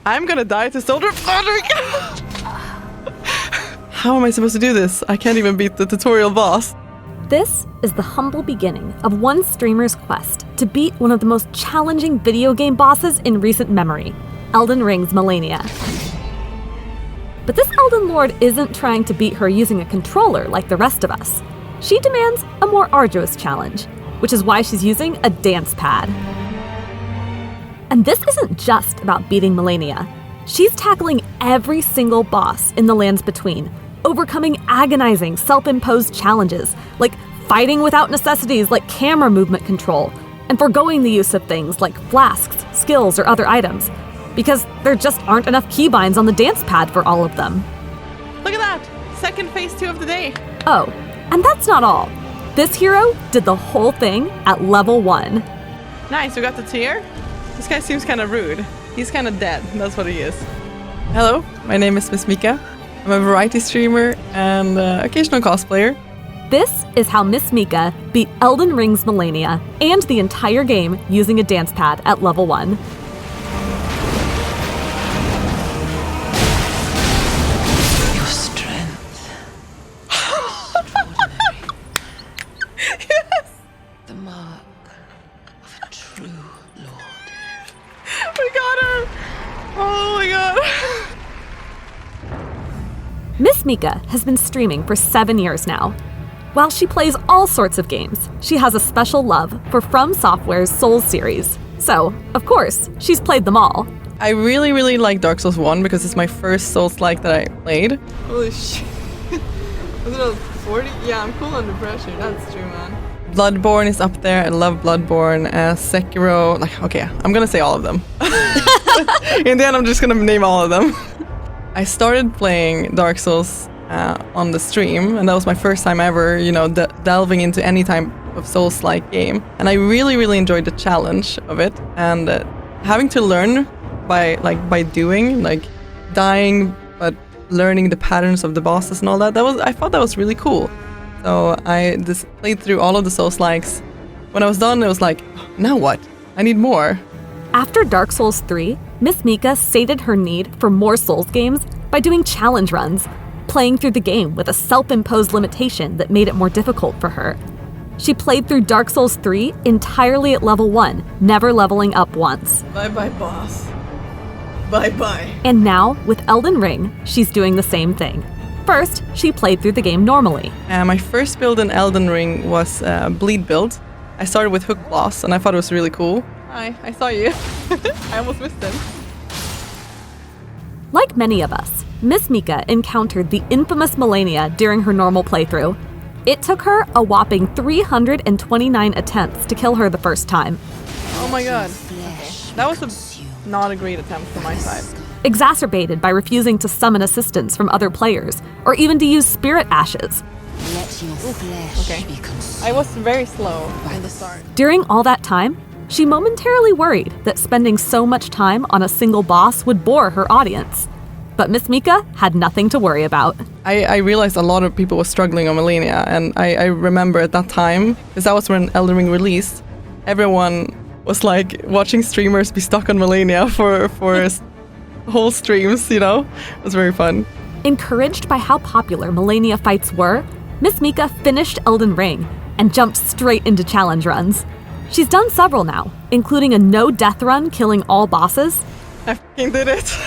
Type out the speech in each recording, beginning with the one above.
I'm gonna die to Soldier of Godric! How am I supposed to do this? I can't even beat the tutorial boss. This is the humble beginning of one streamer's quest to beat one of the most challenging video game bosses in recent memory, Elden Ring's Malenia. But this Elden Lord isn't trying to beat her using a controller like the rest of us. She demands a more arduous challenge, which is why she's using a dance pad. And this isn't just about beating Malenia. She's tackling every single boss in the lands between, overcoming agonizing, self-imposed challenges, like fighting without necessities like camera movement control, and foregoing the use of things like flasks, skills, or other items, because there just aren't enough keybinds on the dance pad for all of them. Look at that! Second phase 2 of the day. Oh, and that's not all. This hero did the whole thing at level 1. Nice, we got the tier. This guy seems kind of rude. He's kind of dead, that's what he is. Hello, my name is MissMikkaa. I'm a variety streamer and occasional cosplayer. This is how MissMikkaa beat Elden Ring's Malenia and the entire game using a dance pad at level 1. Your strength. Yes! The mark of a true lord. We got her! Oh my god. MissMikkaa has been streaming for 7 years now. While she plays all sorts of games, she has a special love for From Software's Souls series. So, of course, she's played them all. I really like Dark Souls 1 because it's my first Souls-like that I played. Holy shit. Was it 40? Yeah, I'm cool under pressure. That's true, man. Bloodborne is up there. I love Bloodborne. Sekiro. Okay, I'm gonna say all of them. In the end, I'm just gonna name all of them. I started playing Dark Souls on the stream, and that was my first time ever, delving into any type of Souls-like game. And I really enjoyed the challenge of it, and having to learn by doing, dying, but learning the patterns of the bosses and all that. I thought that was really cool. So I just played through all of the Souls-likes. When I was done, it was like, now what? I need more. After Dark Souls 3, MissMikkaa sated her need for more Souls games by doing challenge runs, playing through the game with a self-imposed limitation that made it more difficult for her. She played through Dark Souls 3 entirely at level 1, never leveling up once. Bye-bye, boss. Bye-bye. And now, with Elden Ring, she's doing the same thing. First, she played through the game normally. My first build in Elden Ring was Bleed build. I started with Hook Boss, and I thought it was really cool. Hi, I saw you. I almost missed him. Like many of us, MissMikkaa encountered the infamous Malenia during her normal playthrough. It took her a whopping 329 attempts to kill her the first time. Oh my god. Okay. That was not a great attempt from my side. Exacerbated by refusing to summon assistance from other players, or even to use spirit ashes. Let your flesh Okay. be consumed. I was very slow in the start. During all that time, she momentarily worried that spending so much time on a single boss would bore her audience. But MissMikkaa had nothing to worry about. I realized a lot of people were struggling on Malenia, and I remember at that time, because that was when Elden Ring released, everyone was watching streamers be stuck on Malenia for whole streams, It was very fun. Encouraged by how popular Malenia fights were, MissMikkaa finished Elden Ring and jumped straight into challenge runs. She's done several now, including a no-death run killing all bosses. I fucking did it.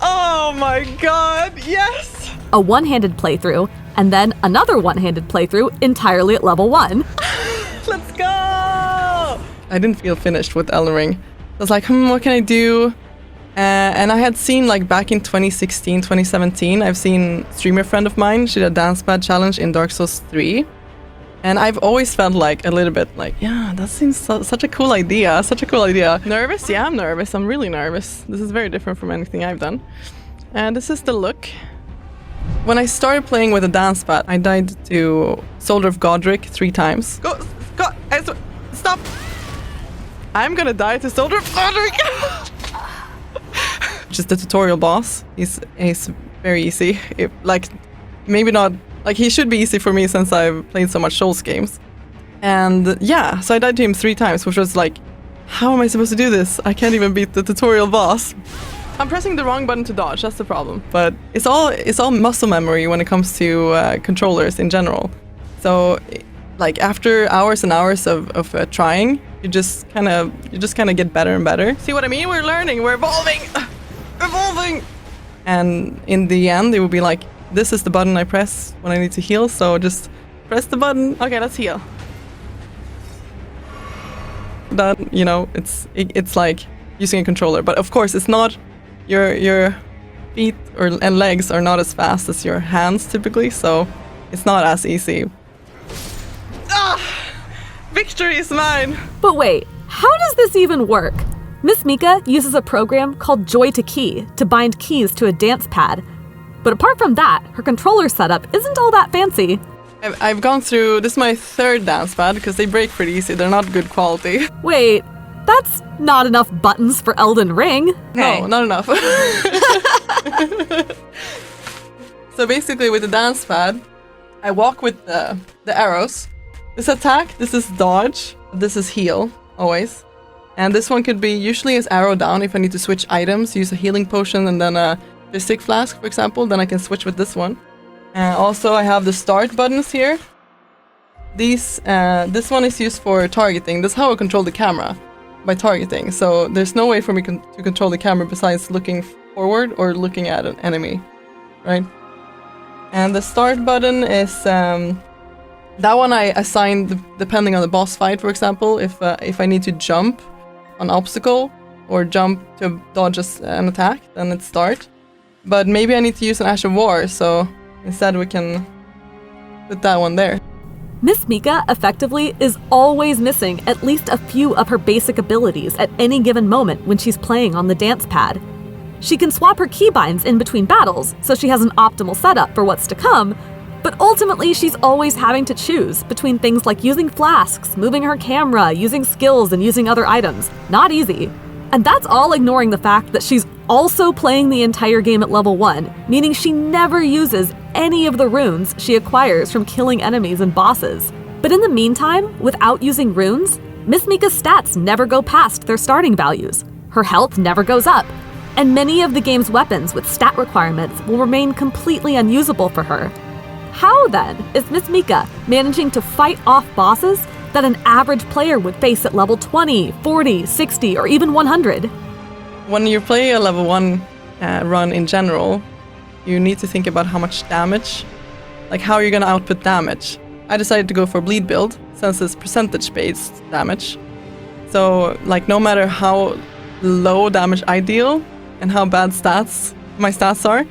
Oh my god, yes! A one-handed playthrough, and then another one-handed playthrough entirely at level 1. Let's go! I didn't feel finished with Elden Ring. I was like, what can I do? And I had seen back in 2016, 2017, I've seen a streamer friend of mine, she did a dance pad challenge in Dark Souls 3. And I've always felt a little bit yeah, that seems such a cool idea, Nervous? Yeah, I'm nervous. I'm really nervous. This is very different from anything I've done. And this is the look. When I started playing with a dance pad, I died to Soldier of Godric 3 times. Stop! I'm gonna die to Soldier of Godric! Which is the tutorial boss. He's very easy. Maybe not... he should be easy for me since I've played so much Souls games. And yeah, so I died to him 3 times, which was how am I supposed to do this? I can't even beat the tutorial boss. I'm pressing the wrong button to dodge, that's the problem. But it's all muscle memory when it comes to controllers in general. So, like after hours and hours of trying, you just kind of get better and better. See what I mean? We're learning, we're evolving, evolving. And in the end, it will be like, this is the button I press when I need to heal. So just press the button. Okay, let's heal. That, you know, it's like using a controller, but of course it's not. Your feet and legs are not as fast as your hands typically, so it's not as easy. Victory is mine! But wait, how does this even work? MissMikkaa uses a program called Joy to Key to bind keys to a dance pad. But apart from that, her controller setup isn't all that fancy. I've gone through, this is my third dance pad because they break pretty easy, they're not good quality. Wait, that's not enough buttons for Elden Ring. No, not enough. So basically with the dance pad, I walk with the arrows. This attack, this is dodge, this is heal, always. And this one could be usually as arrow down if I need to switch items, use a healing potion and then a Mystic Flask, for example, then I can switch with this one. Also, I have the start buttons here. This one is used for targeting. That's how I control the camera, by targeting. So there's no way for me to control the camera besides looking forward or looking at an enemy, right? And the start button is that one I assign depending on the boss fight, for example. If I need to jump on obstacle or jump to dodge an attack, then it's start. But maybe I need to use an Ash of War, so instead we can put that one there. MissMikkaa effectively is always missing at least a few of her basic abilities at any given moment when she's playing on the dance pad. She can swap her keybinds in between battles, so she has an optimal setup for what's to come, but ultimately she's always having to choose between things like using flasks, moving her camera, using skills, and using other items. Not easy. And that's all ignoring the fact that she's also playing the entire game at level 1, meaning she never uses any of the runes she acquires from killing enemies and bosses. But in the meantime, without using runes, MissMikkaa's stats never go past their starting values. Her health never goes up, and many of the game's weapons with stat requirements will remain completely unusable for her. How then is MissMikkaa managing to fight off bosses that an average player would face at level 20, 40, 60, or even 100? When you play a level 1 run in general, you need to think about how much damage, like how you're gonna output damage. I decided to go for bleed build, since it's percentage-based damage. So, like, no matter how low damage I deal, and how bad my stats are,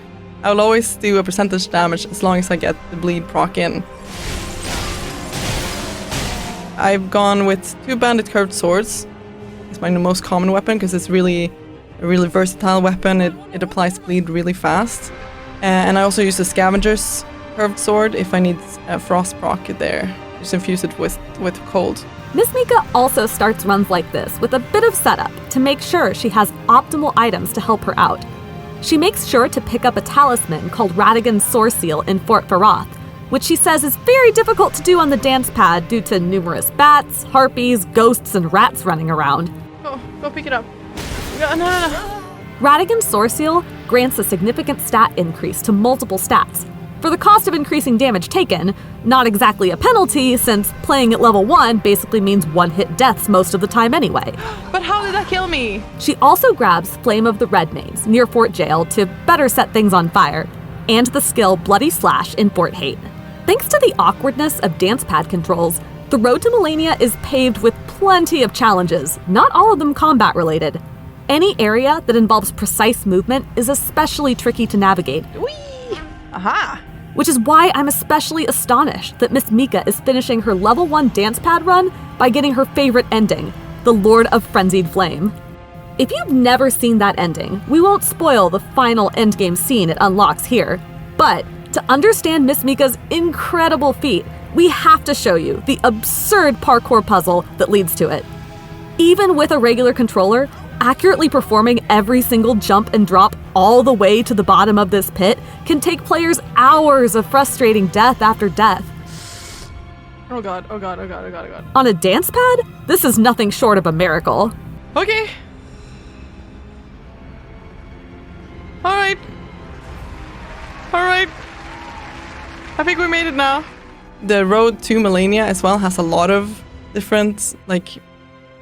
I will always do a percentage damage as long as I get the bleed proc in. I've gone with 2 bandit curved swords. It's my most common weapon because it's a really versatile weapon. It applies bleed really fast. And I also use the scavenger's curved sword if I need a frost proc there. Just infuse it with cold. MissMikkaa also starts runs like this with a bit of setup to make sure she has optimal items to help her out. She makes sure to pick up a talisman called Radagon's Soreseal in Fort Faroth, which she says is very difficult to do on the dance pad due to numerous bats, harpies, ghosts, and rats running around. Go pick it up. No. Radagon's Soreseal grants a significant stat increase to multiple stats. For the cost of increasing damage taken, not exactly a penalty, since playing at level 1 basically means one-hit deaths most of the time anyway. But how did that kill me? She also grabs Flame of the Red Names near Fort Jail to better set things on fire, and the skill Bloody Slash in Fort Hate. Thanks to the awkwardness of dance pad controls, the road to Malenia is paved with plenty of challenges, not all of them combat-related. Any area that involves precise movement is especially tricky to navigate. Whee! Aha! Which is why I'm especially astonished that MissMikkaa is finishing her level 1 dance pad run by getting her favorite ending, the Lord of Frenzied Flame. If you've never seen that ending, we won't spoil the final endgame scene it unlocks here, but to understand MissMikkaa's incredible feat, we have to show you the absurd parkour puzzle that leads to it. Even with a regular controller, accurately performing every single jump and drop all the way to the bottom of this pit can take players hours of frustrating death after death. Oh god. On a dance pad, this is nothing short of a miracle. Okay. Alright. Alright. I think we made it now. The road to Malenia as well has a lot of different like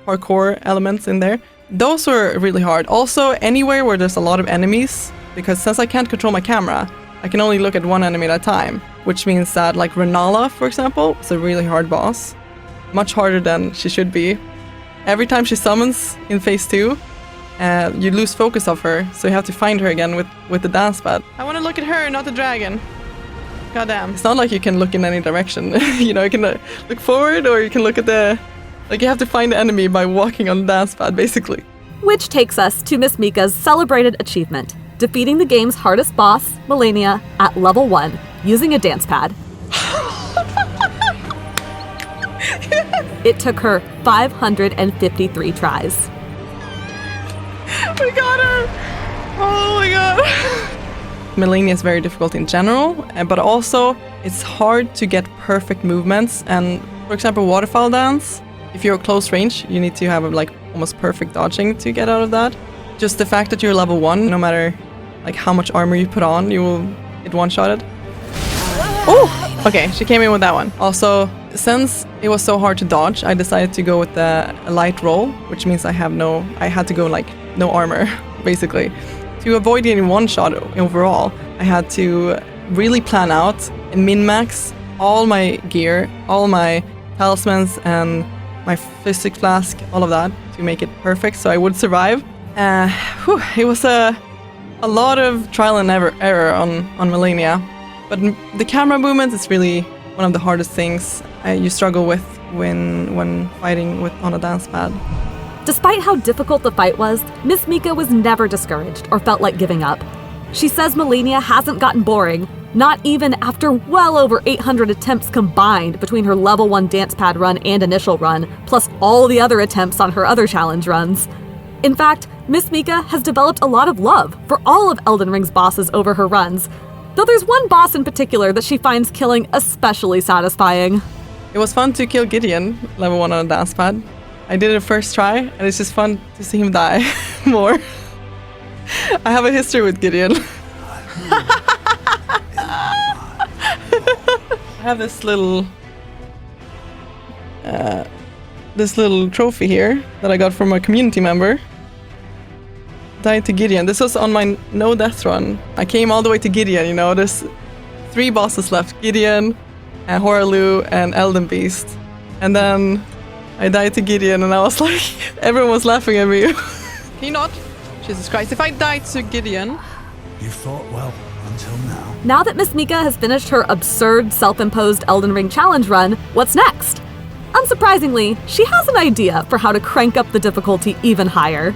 parkour elements in there. Those were really hard. Also, anywhere where there's a lot of enemies, because since I can't control my camera, I can only look at one enemy at a time, which means that like Renala, for example, is a really hard boss. Much harder than she should be. Every time she summons in phase 2, you lose focus of her, so you have to find her again with the dance pad. I want to look at her, not the dragon. Goddamn. It's not like you can look in any direction. You know, you can look forward or you can look at the... Like, you have to find the enemy by walking on the dance pad, basically. Which takes us to MissMikkaa's celebrated achievement, defeating the game's hardest boss, Malenia, at level 1, using a dance pad. It took her 553 tries. We got her! Oh my god! Malenia is very difficult in general, but also it's hard to get perfect movements. And for example, waterfall dance, if you're close range, you need to have like almost perfect dodging to get out of that. Just the fact that you're level 1, no matter like how much armor you put on, you will get one-shotted. Oh! Okay, she came in with that one. Also, since it was so hard to dodge, I decided to go with the light roll, which means I had to go like no armor, basically. To avoid getting one shot overall, I had to really plan out and min-max all my gear, all my talismans and my physic flask, all of that, to make it perfect so I would survive. It was a lot of trial and error on Malenia. But the camera movement is really one of the hardest things you struggle with when fighting on a dance pad. Despite how difficult the fight was, MissMikkaa was never discouraged or felt like giving up. She says Malenia hasn't gotten boring, not even after well over 800 attempts combined between her level 1 dance pad run and initial run, plus all the other attempts on her other challenge runs. In fact, MissMikkaa has developed a lot of love for all of Elden Ring's bosses over her runs, though there's one boss in particular that she finds killing especially satisfying. It was fun to kill Gideon, level 1 on a dance pad. I did it first try, and it's just fun to see him die more. I have a history with Gideon. I have this little trophy here that I got from a community member. Died to Gideon. This was on my no death run. I came all the way to Gideon, you know, there's 3 bosses left. Gideon, Horalu, and Elden Beast. And then I died to Gideon and I was like, everyone was laughing at me. Can you not? Jesus Christ, if I died to Gideon... You fought well until now. Now that MissMikkaa has finished her absurd self-imposed Elden Ring challenge run, what's next? Unsurprisingly, she has an idea for how to crank up the difficulty even higher.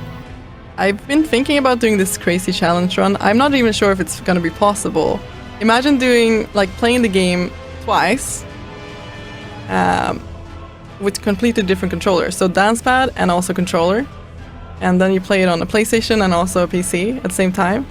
I've been thinking about doing this crazy challenge run. I'm not even sure if it's gonna be possible. Imagine playing the game twice with completely different controllers. So dance pad and also controller. And then you play it on a PlayStation and also a PC at the same time.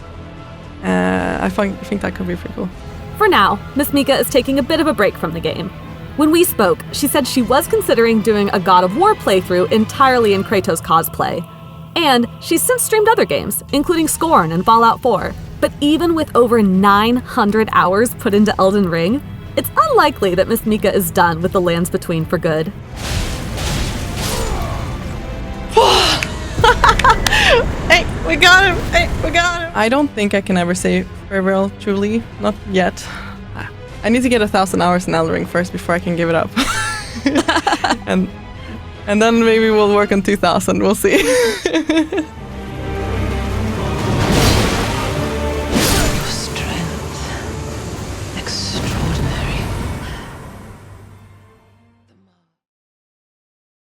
I think that could be pretty cool. For now, MissMikkaa is taking a bit of a break from the game. When we spoke, she said she was considering doing a God of War playthrough entirely in Kratos cosplay. And she's since streamed other games, including Scorn and Fallout 4. But even with over 900 hours put into Elden Ring, it's unlikely that MissMikkaa is done with the Lands Between for good. Hey, we got him! Hey, we got him! I don't think I can ever say farewell, truly. Not yet. I need to get 1,000 hours in Elden Ring first before I can give it up. and then maybe we'll work on 2,000, we'll see.